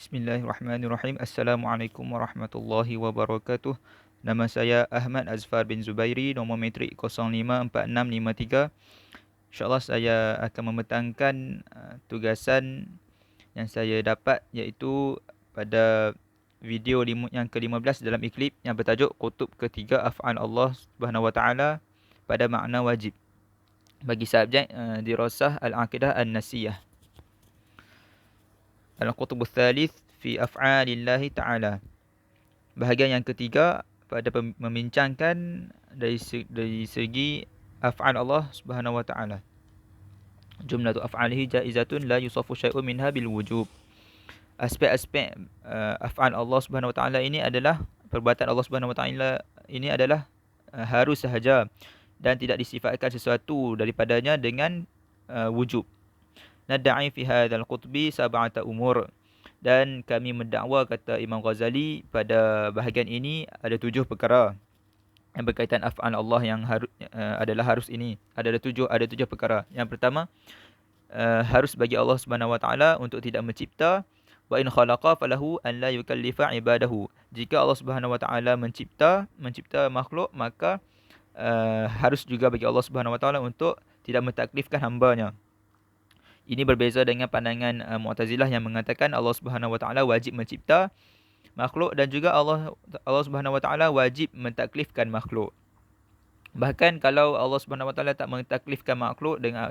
Bismillahirrahmanirrahim. Assalamualaikum warahmatullahi wabarakatuh. Nama saya Ahmad Azfar bin Zubairi, nombor metrik 054653. InsyaAllah saya akan membentangkan tugasan yang saya dapat, iaitu pada video yang ke-15 dalam iklip yang bertajuk Kutub Ketiga Af'al Allah Subhanahu Wa Taala pada makna wajib bagi subjek dirasah Al-Aqidah An-Nasiyah. Al-Qutub Tsalits fi Af'alillahi Ta'ala. Bahagian yang ketiga pada membincangkan dari segi af'al Allah Subhanahu wa taala. Jumlatu af'alihi jaizatun la yusafu syai'un minha bil wujub. Aspek-aspek af'al Allah Subhanahu wa taala ini adalah perbuatan Allah Subhanahu wa taala ini adalah harus sahaja dan tidak disifatkan sesuatu daripadanya dengan wujub. Nadda'i fi hadzal qutbi sab'ata umur, dan kami mendakwa, kata Imam Ghazali, pada bahagian ini ada 7 perkara yang berkaitan af'al Allah yang adalah harus ini. Ada 7 perkara. Yang pertama, harus bagi Allah Subhanahu wa taala untuk tidak mencipta. Wa in khalaqa falahu an la yukallifa ibadahu. Jika Allah Subhanahu wa taala mencipta makhluk, maka harus juga bagi Allah Subhanahu wa taala untuk tidak mentaklifkan hamba-Nya. Ini berbeza dengan pandangan Mu'tazilah yang mengatakan Allah Subhanahu wa taala wajib mencipta makhluk dan juga Allah Subhanahu wa taala wajib mentaklifkan makhluk. Bahkan kalau Allah Subhanahu wa taala tak mentaklifkan makhluk dengan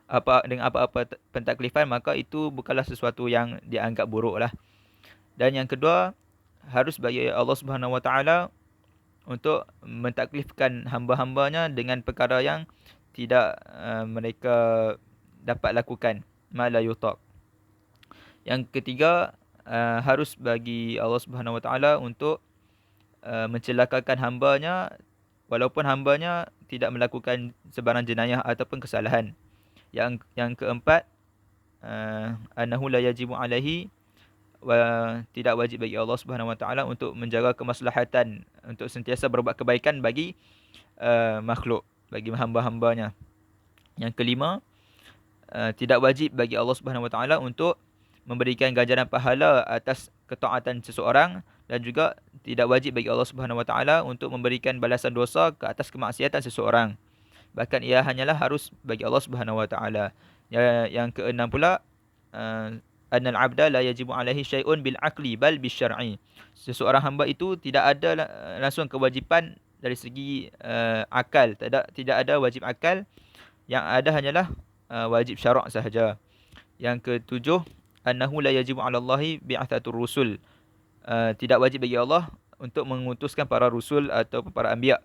apa-apa pentaklifan, maka itu bukanlah sesuatu yang dianggap buruklah. Dan yang kedua, harus bagi Allah Subhanahu wa taala untuk mentaklifkan hamba-hambanya dengan perkara yang tidak mereka dapat lakukan, ma la yutaq. Yang ketiga, harus bagi Allah Subhanahu wa taala untuk mencelakakan hamba-Nya walaupun hamba-Nya tidak melakukan sebarang jenayah ataupun kesalahan. Yang keempat, annahu la yajibu alaihi, tidak wajib bagi Allah Subhanahu wa taala untuk menjaga kemaslahatan, untuk sentiasa berbuat kebaikan bagi makhluk, bagi hamba-hambanya. Yang kelima, tidak wajib bagi Allah Subhanahu wa taala untuk memberikan ganjaran pahala atas ketaatan seseorang, dan juga tidak wajib bagi Allah Subhanahu wa taala untuk memberikan balasan dosa ke atas kemaksiatan seseorang. Bahkan ia hanyalah harus bagi Allah Subhanahu wa taala. Yang keenam pula, annal abda la yajibu alaihi syai'un bil aqli bal bis syar'i. Seseorang hamba itu tidak ada langsung kewajipan dari segi akal, tidak ada wajib akal, yang ada hanyalah wajib syarak sahaja. Yang ketujuh, annahu la yajibu 'ala Allahi bi'atsatur rusul. Tidak wajib bagi Allah untuk mengutuskan para rasul atau para anbiya.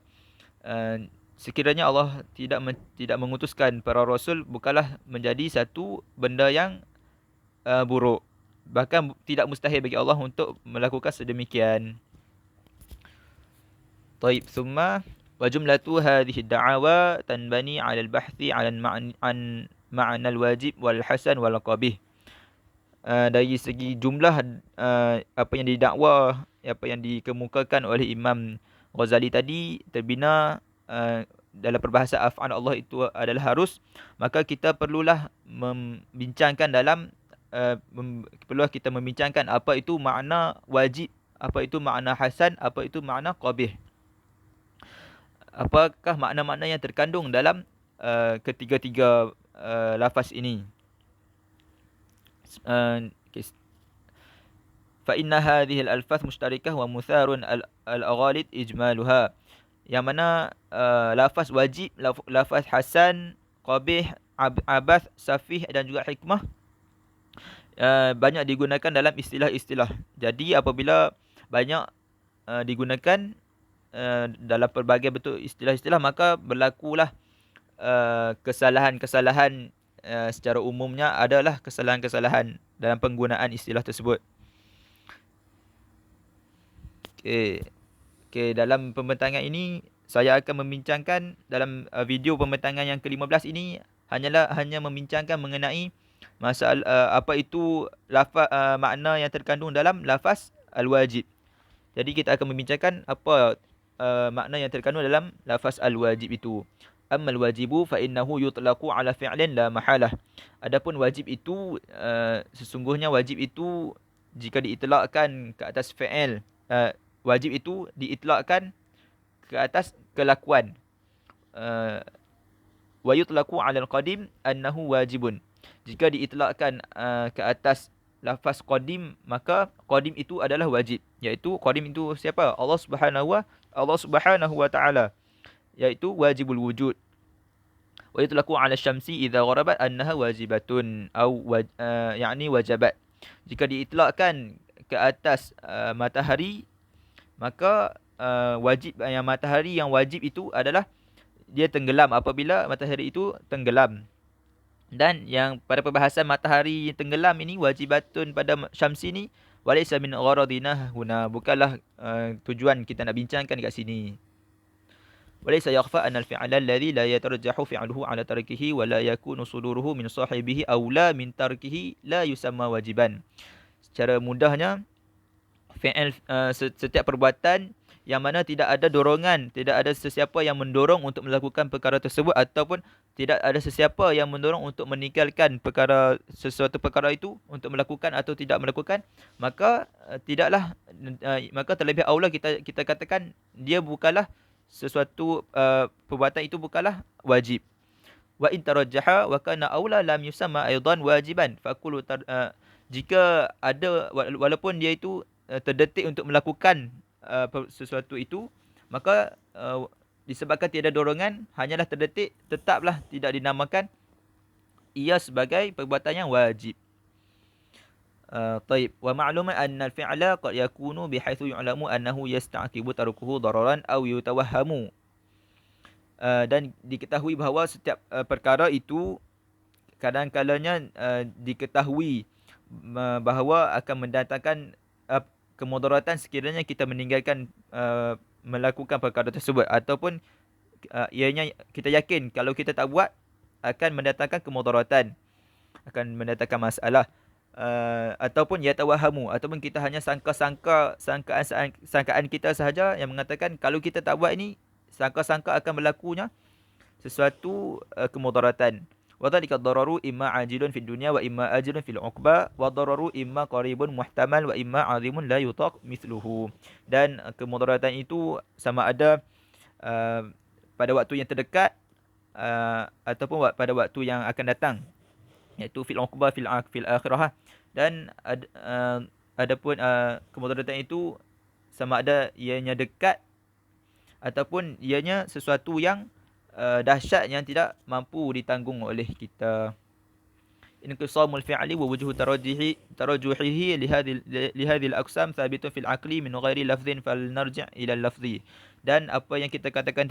Sekiranya Allah tidak mengutuskan para rasul, bukanlah menjadi satu benda yang buruk. Bahkan tidak mustahil bagi Allah untuk melakukan sedemikian. Taib, summa wa jumlatu hadhihi ad-da'awa tanbani 'ala al-bahthi 'ala ma'na al-wajib wal hasan wal qabih. Dari segi jumlah apa yang didakwa, apa yang dikemukakan oleh Imam Ghazali tadi terbina dalam perbahasan af'al Allah itu adalah harus, maka kita perlulah membincangkan apa itu makna wajib, apa itu makna hasan, apa itu makna qabih. Apakah makna-makna yang terkandung dalam ketiga-tiga lafaz ini? Fa inna hadhihi al-alfaz mushtarikah wa mutharun al-aghalid ijmaluha. Yang mana lafaz wajib, lafaz hasan, qabih, abath, safih dan juga hikmah banyak digunakan dalam istilah-istilah. Jadi apabila banyak digunakan dalam pelbagai bentuk istilah-istilah, maka berlakulah kesalahan-kesalahan secara umumnya adalah kesalahan-kesalahan dalam penggunaan istilah tersebut. Okey, dalam pembentangan ini saya akan membincangkan dalam video pembentangan yang ke-15 ini hanya membincangkan mengenai masalah apa itu lafaz, makna yang terkandung dalam lafaz al-wajib. Jadi kita akan membincangkan apa makna yang terkandung dalam lafaz al-wajib itu. Ammal wajibu fa innahu yutlaqu ala fi'lin la mahalah. Adapun wajib itu sesungguhnya wajib itu jika diitlaqkan ke atas fi'il, wajib itu diitlaqkan ke atas kelakuan. Wa yutlaqu 'ala al-qadim annahu wajibun. Jika diitlaqkan ke atas lafaz qadim, maka qadim itu adalah wajib. Iaitu qadim itu siapa? Allah Subhanahu wa taala. Iaitu wajibul wujud. Wa yutlaqu 'ala asy-syamsi idza gharabat annaha wajibatun yani wajabat. Jika diitlaqkan ke atas matahari, maka matahari yang wajib itu adalah dia tenggelam apabila matahari itu tenggelam. Dan yang pada perbahasan matahari tenggelam ini wajibatun pada syamsi ni walaysa min gharadina huna, bukanlah tujuan kita nak bincangkan dekat sini. Walaysa yakhfa anna al-fi'la alladhi la yatarajjahu fi'luhu 'ala tarkihi wa la yakunu suduruhu min sahibihi aula min tarkihi la yusamma wajiban. Secara mudahnya, fi'il setiap perbuatan yang mana tidak ada dorongan, tidak ada sesiapa yang mendorong untuk melakukan perkara tersebut, ataupun tidak ada sesiapa yang mendorong untuk meninggalkan sesuatu perkara itu untuk melakukan atau tidak melakukan, maka maka terlebih aula kita katakan dia bukanlah sesuatu perbuatan itu bukanlah wajib. Wa in tarajjaha wa kana aula lam yusamma aidan wajiban faqulu jika ada walaupun dia itu terdetik untuk melakukan sesuatu itu, maka disebabkan tiada dorongan, hanyalah terdetik, tetaplah tidak dinamakan ia sebagai perbuatan yang wajib. Taib. Wa ma'luman anna al-fi'la qad yakunu bihaitsu yu'lamu annahu yasta'qibu tarkuhu dararan aw yutawahhamu. Dan diketahui bahawa setiap perkara itu kadang-kalanya diketahui bahawa akan mendatangkan kemudaratan sekiranya kita meninggalkan melakukan perkara tersebut, ataupun ianya kita yakin kalau kita tak buat akan mendatangkan kemudaratan, akan mendatangkan masalah, ataupun yatawahamu, ataupun kita hanya sangkaan kita sahaja yang mengatakan kalau kita tak buat ini, sangka-sangka akan berlakunya sesuatu kemudaratan. Wa dhalika ad-dararu imma ajilun fid dunya wa imma ajilun fil uqba wa dararu imma qaribun muhtamal wa imma azimun la yutaq mithluhu. Dan kemudaratan itu sama ada pada waktu yang terdekat ataupun pada waktu yang akan datang, iaitu fil uqba fil akhirah. Dan adapun kemudaratan itu sama ada ianya dekat ataupun ianya sesuatu yang dahsyat yang tidak mampu ditanggung oleh kita. Inqisamul fi'li wa wujuhu tarajjuhihi li hadhihi al-aqsam thabitun fil aqli min ghairi lafdhin falnarji' ila al-lafzi. Dan apa yang kita katakan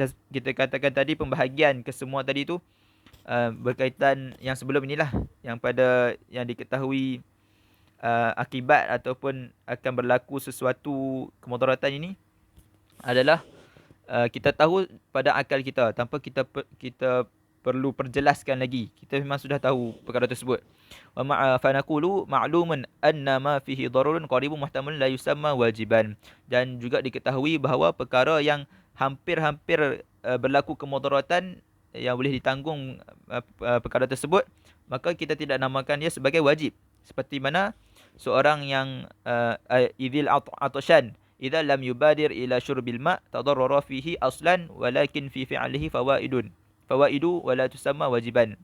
tadi, pembahagian kesemua tadi itu berkaitan yang sebelum inilah, yang diketahui akibat ataupun akan berlaku sesuatu kemudaratan ini adalah kita tahu pada akal kita tanpa kita perlu perjelaskan lagi. Kita memang sudah tahu perkara tersebut. Wa fa naqulu ma'lumun anna ma fihi dararun qaribun muhtamal la yusamma wajiban. Dan juga diketahui bahawa perkara yang hampir-hampir berlaku kemudaratan yang boleh ditanggung perkara tersebut, maka kita tidak namakan dia sebagai wajib. Seperti mana seorang yang idil atashan idza lam yubadir ila syurbil ma' tadarrara fihi aslan walakin fi fi'lihi fawaidu wa la tusamma wajiban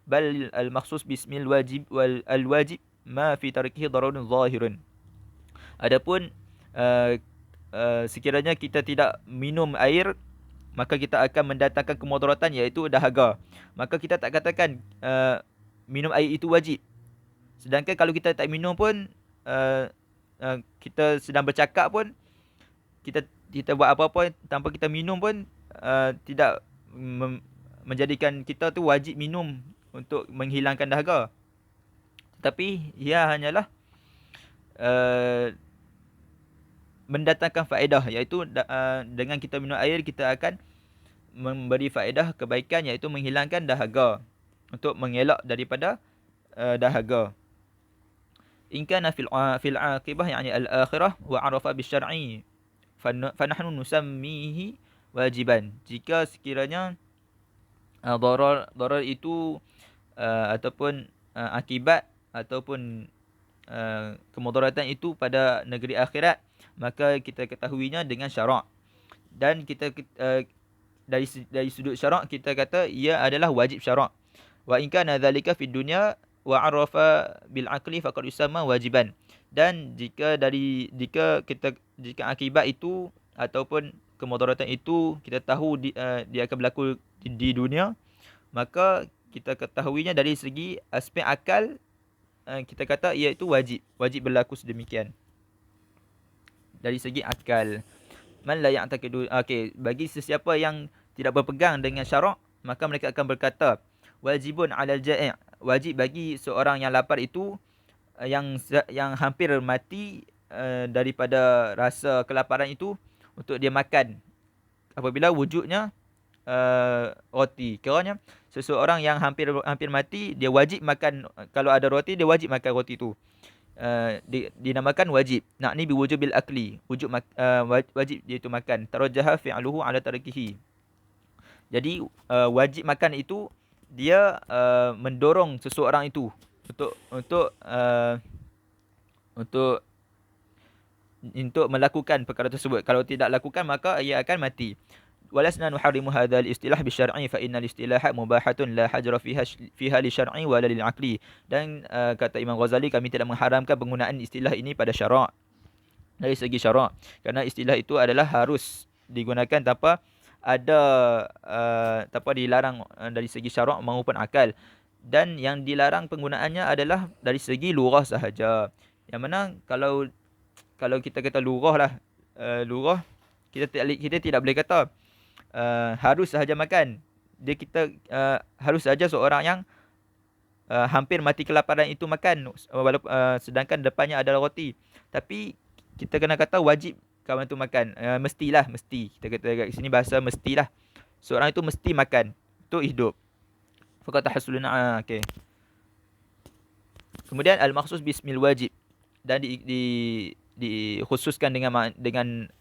bal al makhsus bismil wajib wal al wajib ma fi tarkihi dararun zahirun. Adapun sekiranya kita tidak minum air, maka kita akan mendatangkan kemudaratan, iaitu dahaga. Maka kita tak katakan minum air itu wajib. Sedangkan kalau kita tak minum pun, kita sedang bercakap pun, kita buat apa-apa tanpa kita minum pun tidak menjadikan kita tu wajib minum untuk menghilangkan dahaga. Tetapi ia hanyalah mendatangkan faedah, iaitu dengan kita minum air kita akan memberi faedah kebaikan, iaitu menghilangkan dahaga, untuk mengelak daripada dahaga. In kana fil aqibah yani al-akhirah wa arafa bisyar'i fa nahnu nusammihi wajiban. Jika sekiranya darar itu ataupun akibat ataupun kemudaratan itu pada negeri akhirat, maka kita ketahuinya dengan syarak. Dan dari sudut syarak kita kata ia adalah wajib syarak. Wa in kana dzalika fid dunya wa arafa bil aqli faqad yusamma wajiban. Dan jika akibat itu ataupun kemudaratan itu kita tahu dia akan berlaku di dunia, maka kita ketahuinya dari segi aspek akal, kita kata iaitu wajib berlaku sedemikian dari segi akal. Man la ya'taqidu, okey, bagi sesiapa yang tidak berpegang dengan syarak, maka mereka akan berkata wajibun 'alal ja'i', wajib bagi seorang yang lapar itu, yang hampir mati daripada rasa kelaparan itu, untuk dia makan apabila wujudnya roti. Kiranya seseorang yang hampir mati, dia wajib makan, kalau ada roti dia wajib makan roti itu. Dinamakan wajib. Na'ni biwujubil akli. Wajib iaitu makan. Tarajjaha fi'luhu 'ala tarkihi. Jadi wajib makan itu dia mendorong seseorang itu untuk melakukan perkara tersebut. Kalau tidak lakukan maka ia akan mati. Walasna nuharrimu hadzal istilah bisyar'i fa innal istilahat mubahatun la hajra fiha li syar'i wala lil aqli. Dan kata Imam Ghazali, kami tidak mengharamkan penggunaan istilah ini pada syarak, dari segi syarak, kerana istilah itu adalah harus digunakan tanpa dilarang dari segi syarak maupun akal. Dan yang dilarang penggunaannya adalah dari segi lurah sahaja. Yang mana kalau kita kata lurah lah, lurah kita tidak boleh kata harus sahaja makan. Kita harus saja seorang yang hampir mati kelaparan itu makan, walaupun sedangkan depannya adalah roti. Tapi kita kena kata wajib kawan tu makan. Mesti. Kita kata kat sini bahasa mestilah. Seorang itu mesti makan untuk hidup. Faqat tahsuluna. Okey. Kemudian al-makhsus bismil wajib, dan dikhususkan dengan makna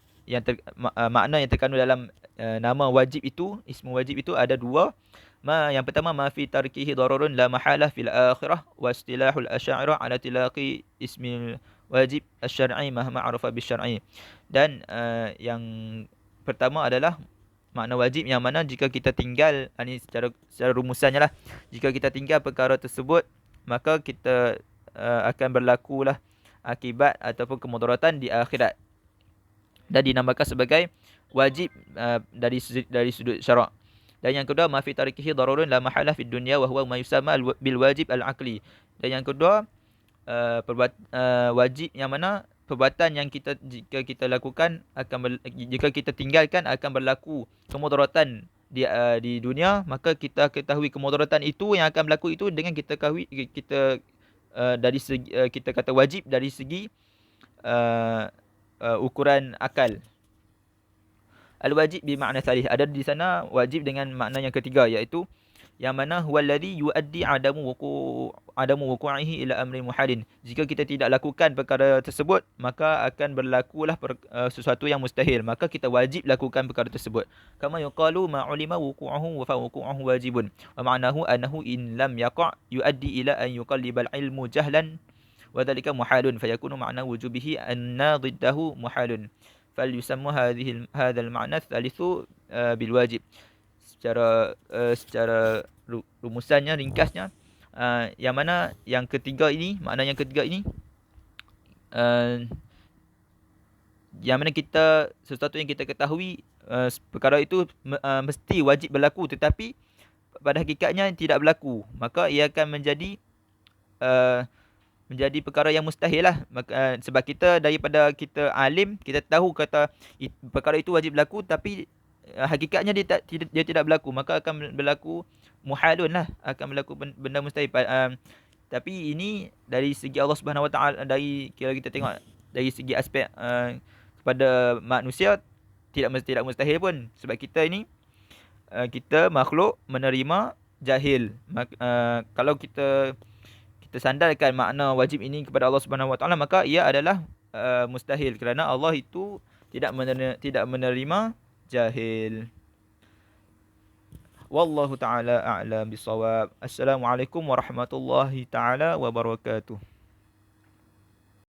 yang terkandung dalam nama wajib itu, ismu wajib itu ada dua. Yang pertama, ma fi tarkihi dararun la mahalah fil akhirah, wa istilahul asy'ariyah ala tilaqi ismil wajib asy-syar'i mahma arafa bisyar'i. Dan yang pertama adalah makna wajib yang mana jika kita tinggal, ini secara rumusannya lah, jika kita tinggal perkara tersebut, maka kita akan berlakulah akibat ataupun kemudaratan di akhirat, dan dinamakan sebagai wajib dari sudut syarak. Dan yang kedua, ma fi tarikihi dararun la mahalah fid dunya wa huwa ma yusamma bil wajib al aqli. Dan yang kedua, wajib yang mana perbuatan yang jika kita lakukan jika kita tinggalkan akan berlaku kemudaratan di dunia, maka kita ketahui kemudaratan itu yang akan berlaku itu dengan kita dari segi kita kata wajib dari segi ukuran akal. Al-wajib bermakna salih. Ada di sana wajib dengan makna yang ketiga, iaitu yang mana huwallazi yuaddi adamu wuqu'ihi ila amri muhalin. Jika kita tidak lakukan perkara tersebut, maka akan berlakulah sesuatu yang mustahil. Maka kita wajib lakukan perkara tersebut. Kama yuqalu ma ulima wuqu'uhu wa fa wuqu'uhu wajibun. Wa ma'nahu annahu in lam yaqa' yuaddi ila an yuqallibal ilmu jahlan wa dhalika muhalun fayakunu ma'na wujubihi anna dhiddahu muhalun. Fal yusammu hadzal ma'na tsalitsu bil wajib. Secara rumusannya, ringkasnya, yang mana yang ketiga ini, makna yang ketiga ini, yang mana sesuatu yang kita ketahui perkara itu mesti wajib berlaku, tetapi pada hakikatnya tidak berlaku, maka ia akan menjadi perkara yang mustahil lah. Sebab kita daripada kita alim, kita tahu kata perkara itu wajib berlaku, tapi hakikatnya dia tidak berlaku, maka akan berlaku muhalun lah, akan berlaku benda mustahil. Tapi ini dari segi Allah Subhanahu Wa Taala, kalau kita tengok dari segi aspek kepada manusia, tidak mustahil pun, sebab kita ini kita makhluk menerima jahil. Kalau kita sandarkan makna wajib ini kepada Allah Subhanahu Wa Taala, maka ia adalah mustahil, kerana Allah itu tidak menerima jahil. Wallahu taala a'lam bisawab. Assalamualaikum warahmatullahi taala wabarakatuh.